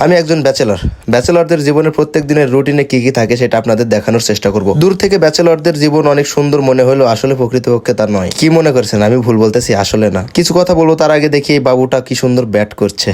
আমি একজন ব্যাচেলরদের জীবনের প্রত্যেক দিনের রুটিনে কি কি থাকে সেটা আপনাদের দেখানোর চেষ্টা করব। দূর থেকে ব্যাচেলরদের জীবন অনেক সুন্দর মনে হলেও আসলে প্রকৃতপক্ষে তা নয়। কি মনে করছেন আমি ভুল বলতেছি? আসলে না। কিছু কথা বলবো তার আগে দেখি এই বাবুটা কি সুন্দর ব্যাট করছে।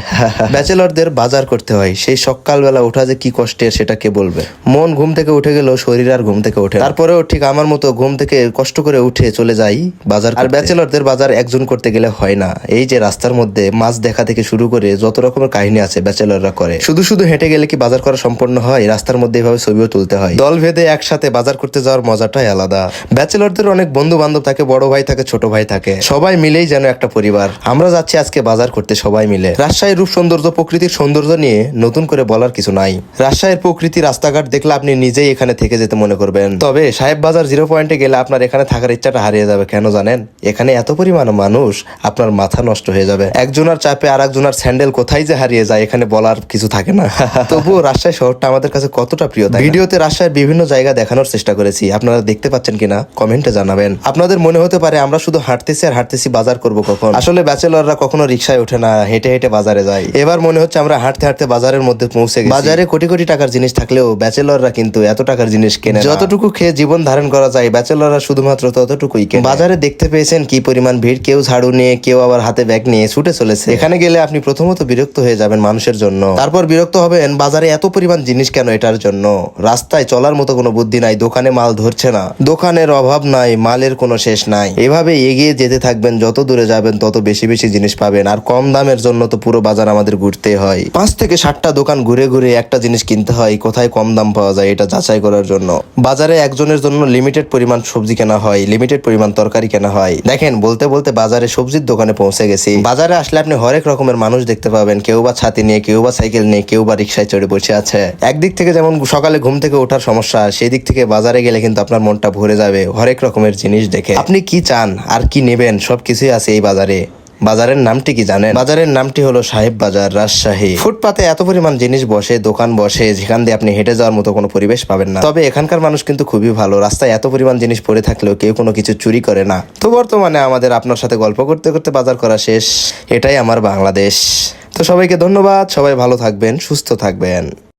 ব্যাচেলরদের বাজার করতে হয়, সেই সকালবেলা ওঠা যে কি কষ্টের সেটা কে বলবে। মন ঘুম থেকে উঠে গেলেও শরীর আর ঘুম থেকে ওঠে, তারপরেও ঠিক আমার মতো ঘুম থেকে কষ্ট করে উঠে চলে যাই বাজার। আর ব্যাচেলরদের বাজার একজন করতে গেলে হয় না। এই যে রাস্তার মধ্যে মাছ দেখা থেকে শুরু করে যত রকমের কাহিনী আছে ব্যাচেলররা করে। শুধু শুধু হেঁটে গেলে কি বাজার করা সম্পন্ন হয়? রাস্তার মধ্যে এভাবে ছবিও তুলতে হয়। দল ভেদে একসাথে বাজার করতে যাওয়ার মজাটাই আলাদা। ব্যাচেলরদের অনেক বন্ধু বান্ধব থাকে, বড় ভাই থাকে, ছোট ভাই থাকে, সবাই মিলেই যেন একটা পরিবার। আমরা যাচ্ছি আজকে বাজার করতে সবাই মিলে। রাজশাহীর রূপ সৌন্দর্য, প্রকৃতির সৌন্দর্য নিয়ে নতুন করে বলার কিছু নাই। রাজশাহীর প্রকৃতি, রাস্তাঘাট দেখলে আপনি নিজেই এখানে থেকে যেতে মনে করবেন। তবে সাহেব বাজার 0 পয়েন্টে গেলে আপনার এখানে থাকার ইচ্ছাটা হারিয়ে যাবে। কেন জানেন? এখানে এত পরিমাণ মানুষ, আপনার মাথা নষ্ট হয়ে যাবে। একজনের চাপে আর একজনের স্যান্ডেল কোথায় যে হারিয়ে যায় এখানে বলার কিছু থাকে না। তবুও রাজশাহী শহরটা আমাদের কাছে কতটা প্রিয়। ভিডিওতে রাজশাহীর বিভিন্ন জায়গা দেখানোর চেষ্টা করেছি, আপনারা দেখতে পাচ্ছেন কিনা কমেন্টে জানাবেন। আপনাদের মনে হতে পারে আমরা শুধু হাঁটতেছি আর হাঁটতেছি, বাজার করব কখন? আসলে ব্যাচেলররা কখনো রিক্সায় ওঠে না, হেঁটে হেঁটে বাজারে যায়। এবার মনে হচ্ছে আমরা হাঁটতে হাঁটতে বাজারের মধ্যে পৌঁছে গেছি। বাজারে কোটি কোটি টাকার জিনিস থাকলেও ব্যাচেলররা কিন্তু এত টাকার জিনিস কেনে না। যতটুকু খেয়ে জীবন ধারণ করা যায় ব্যাচেলররা শুধুমাত্র ততটুকুই কেনে। বাজারে দেখতে পেয়েছেন কি পরিমাণ ভিড়। কেউ ঝাড়ু নিয়ে, কেউ আবার হাতে ব্যাগ নিয়ে ছুটে চলেছে। এখানে গেলে আপনি প্রথমত বিরক্ত হয়ে যাবেন মানুষের জন্য, তারপর বিরক্ত হবেন বাজারে এত পরিমাণ জিনিস কেন এটার জন্য। রাস্তায় চলার মতো কোনো বুদ্ধি নাই, দোকানে মাল ধরছে না, দোকানের অভাব নাই, মালের কোনো শেষ নাই। এভাবে এগিয়ে যেতে থাকবেন, যত দূরে যাবেন তত বেশি বেশি জিনিস পাবেন। আর কম দামের জন্য তো পুরো বাজার আমাদের ঘুরতে হয়। 5 থেকে 7টা দোকান ঘুরে ঘুরে একটা জিনিস কিনতে হয়, কোথায় কম দাম পাওয়া যায় এটা যাচাই করার জন্য। বাজারে একজনের জন্য লিমিটেড পরিমাণ সবজি কেনা হয়, লিমিটেড পরিমাণ তরকারি কেনা হয়। দেখেন বলতে বলতে বাজারে সবজির দোকানে পৌঁছে গেছি। বাজারে আসলে আপনি হরেক রকমের মানুষ দেখতে পাবেন। কেউ বা ছাতি নিয়ে, কেউ বা সাইকেল নিয়ে, কেউ বা রিক্সায় চড়ে বসে আছে। একদিক থেকে যেমন সকালে ঘুম থেকে ওঠার সমস্যা, সেই দিক থেকে বাজারে গেলে কিন্তু আপনার মনটা ভরে যাবে হরেক রকমের জিনিস দেখে। আপনি কি চান আর কি নেবেন সবকিছুই আছে এই বাজারে। বাজারের নামটি কি জানেন? বাজারের নামটি হলো সাহেব বাজার, রাজশাহী। ফুটপাতে এত পরিমাণ জিনিস বসে, দোকান বসে, যেখান দিয়ে আপনি হেঁটে যাওয়ার মতো কোনো পরিবেশ পাবেন না। তবে এখানকার মানুষ কিন্তু খুবই ভালো। রাস্তায় এত পরিমাণ জিনিস পড়ে থাকলেও কেউ কোনো কিছু চুরি করে না। তো বর্তমানে আমাদের আপনার সাথে গল্প করতে করতে বাজার করা শেষ। এটাই আমার বাংলাদেশ। তো সবাইকে ধন্যবাদ, সবাই ভালো থাকবেন, সুস্থ থাকবেন।